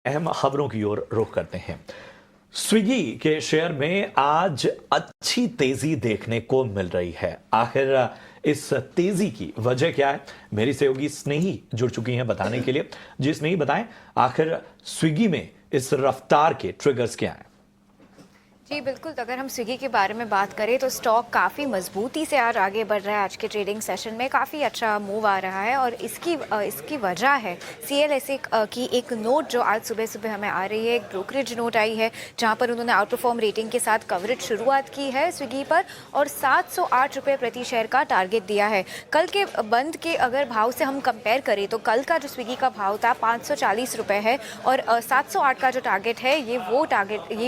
अहम खबरों की ओर रुख करते हैं। स्विगी के शेयर में आज अच्छी तेजी देखने को मिल रही है। आखिर इस तेजी की वजह क्या है? मेरी सहयोगी स्नेही जुड़ चुकी हैं बताने के लिए। जी स्नेही, बताएं आखिर स्विगी में इस रफ्तार के ट्रिगर्स क्या हैं? जी बिल्कुल, तो अगर हम स्विगी के बारे में बात करें तो स्टॉक काफ़ी मजबूती से आज आगे बढ़ रहा है। आज के ट्रेडिंग सेशन में काफ़ी अच्छा मूव आ रहा है और इसकी वजह है सीएलएसए की एक नोट जो आज सुबह सुबह हमें आ रही है। एक ब्रोकरेज नोट आई है जहां पर उन्होंने आउट परफॉर्म रेटिंग के साथ कवरेज शुरुआत की है स्विगी पर और 708 रुपये प्रति शेयर का टारगेट दिया है। कल के बंद के अगर भाव से हम कंपेयर करें तो कल का जो स्विगी का भाव था 540 रुपये है और 708 का जो टारगेट है ये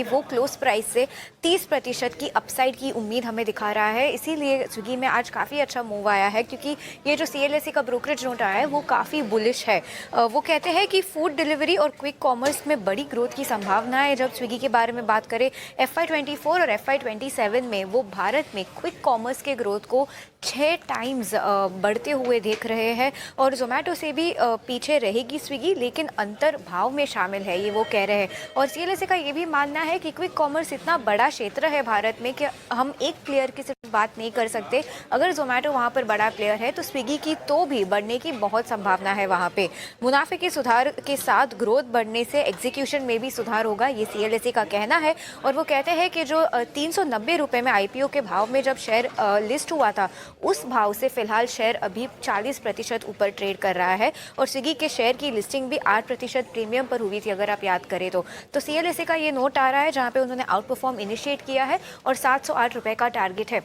वो क्लोज प्राइस से 30% की अपसाइड की उम्मीद हमें दिखा रहा है। इसीलिए स्विगी में आज काफ़ी अच्छा मूव आया है क्योंकि ये जो सीएलएसए का ब्रोकरेज नोट आया है वो काफ़ी बुलिश है। वो कहते हैं कि फूड डिलीवरी और क्विक कॉमर्स में बड़ी ग्रोथ की संभावना है। जब स्विगी के बारे में बात करें FY24 और FY27 में वो भारत में क्विक कॉमर्स के ग्रोथ को 6 टाइम्स बढ़ते हुए देख रहे हैं और जोमेटो से भी पीछे रहेगी स्विगी, लेकिन अंतर भाव में शामिल है, ये वो कह रहे हैं। और सीएलएसए का ये भी मानना है कि क्विक कॉमर्स इतना बड़ा क्षेत्र है भारत में कि हम एक प्लेयर की सिर्फ बात नहीं कर सकते। अगर जोमेटो वहाँ पर बड़ा प्लेयर है तो स्विगी की तो भी बढ़ने की बहुत संभावना है। वहाँ पे मुनाफे के सुधार के साथ ग्रोथ बढ़ने से एग्जीक्यूशन में भी सुधार होगा, ये सीएलएसए का कहना है। और वो कहते हैं कि जो 390 रुपये में आईपीओ के भाव में जब शेयर लिस्ट हुआ था उस भाव से फिलहाल शेयर अभी 40% ऊपर ट्रेड कर रहा है और स्विगी के शेयर की लिस्टिंग भी 8% प्रीमियम पर हुई थी अगर आप याद करें तो सीएलएसए का ये नोट आ रहा है जहां पे उन्होंने आउट परफॉर्म इनिशिएट किया है और 708 रुपये का टारगेट है।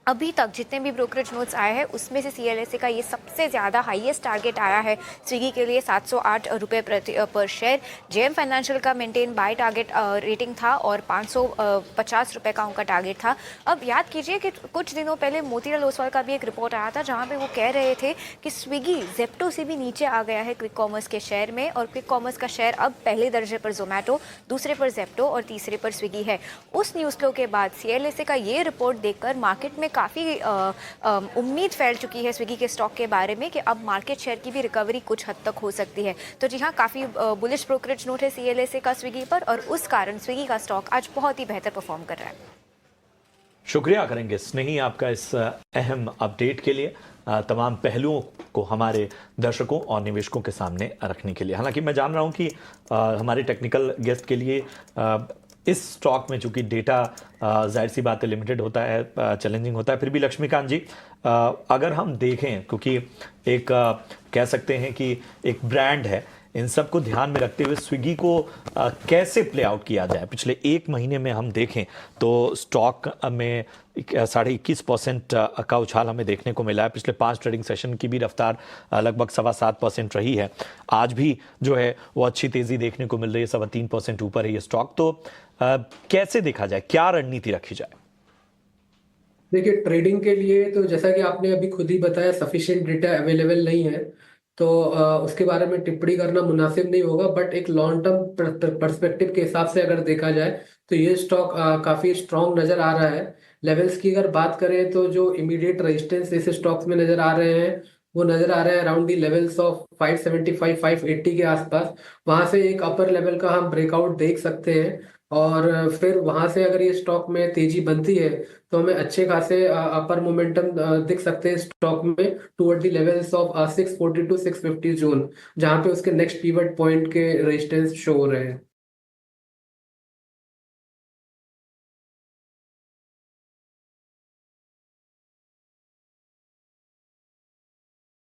अभी तक जितने भी ब्रोकरेज नोट्स आए हैं उसमें से सीएलएसए का ये सबसे ज़्यादा हाईएस्ट टारगेट आया है स्विगी के लिए 708 रुपये पर शेयर। जेएम फाइनेंशियल का मेंटेन बाय टारगेट रेटिंग था और 550 रुपये का उनका टारगेट था। अब याद कीजिए कि कुछ दिनों पहले मोतीलाल ओसवाल का भी एक रिपोर्ट आया था जहाँ पे वो कह रहे थे कि स्विगी जेप्टो से भी नीचे आ गया है क्विक कॉमर्स के शेयर में और क्विक कॉमर्स का शेयर अब पहले दर्जे पर जोमेटो, दूसरे पर जेप्टो और तीसरे पर स्विगी है। उस न्यूज़ फ्लो के बाद सीएलएसए का ये रिपोर्ट देखकर मार्केट में काफ़ी उम्मीद फैल चुकी है स्विगी के स्टॉक के बारे में कि अब मार्केट शेयर की भी रिकवरी कुछ हद तक हो सकती है। तो जी हाँ, काफ़ी बुलिश ब्रोकरेज नोट है सीएलएसए का स्विगी पर और उस कारण स्विगी का स्टॉक आज बहुत ही बेहतर परफॉर्म कर रहा है। शुक्रिया करेंगे स्नेही आपका इस अहम अपडेट के लिए, तमाम पहलुओं को हमारे दर्शकों और निवेशकों के सामने रखने के लिए। हालांकि मैं जान रहा हूं कि हमारे टेक्निकल गेस्ट के लिए इस स्टॉक में चूंकि डेटा जाहिर सी बात है लिमिटेड होता है, चैलेंजिंग होता है, फिर भी लक्ष्मीकांत जी अगर हम देखें, क्योंकि एक कह सकते हैं कि एक ब्रांड है, इन सबको ध्यान में रखते हुए स्विगी को कैसे प्ले आउट किया जाए? पिछले एक महीने में हम देखें तो स्टॉक में 21.5% का उछाल हमें देखने को मिला है। पिछले 5 ट्रेडिंग सेशन की भी रफ्तार लगभग 7.25% रही है। आज भी जो है वो अच्छी तेजी देखने को मिल रही है, 3% ऊपर है ये स्टॉक। तो कैसे देखा जाए, क्या रणनीति रखी जाए? देखिए, ट्रेडिंग के लिए तो जैसा कि आपने अभी खुद ही बताया, सफिशिएंट डेटा अवेलेबल नहीं है, तो उसके बारे में टिप्पणी करना मुनासिब नहीं होगा। बट एक लॉन्ग टर्म पर्सपेक्टिव के हिसाब से अगर देखा जाए तो ये स्टॉक काफी स्ट्रांग नजर आ रहा है। लेवल्स की अगर बात करें तो जो इमीडिएट रेजिस्टेंस इस स्टॉक्स में नजर आ रहे हैं वो नजर आ रहे हैं अराउंड दी लेवल्स ऑफ 575 580 के आसपास। वहां से एक अपर लेवल का हम ब्रेकआउट देख सकते हैं और फिर वहां से अगर ये स्टॉक में तेजी बनती है तो हमें अच्छे खासे अपर मोमेंटम दिख सकते हैं स्टॉक में toward the levels of 640 to 650 zone, जहां पे उसके नेक्स्ट पीवट पॉइंट के रेजिस्टेंस शो हो रहे हैं।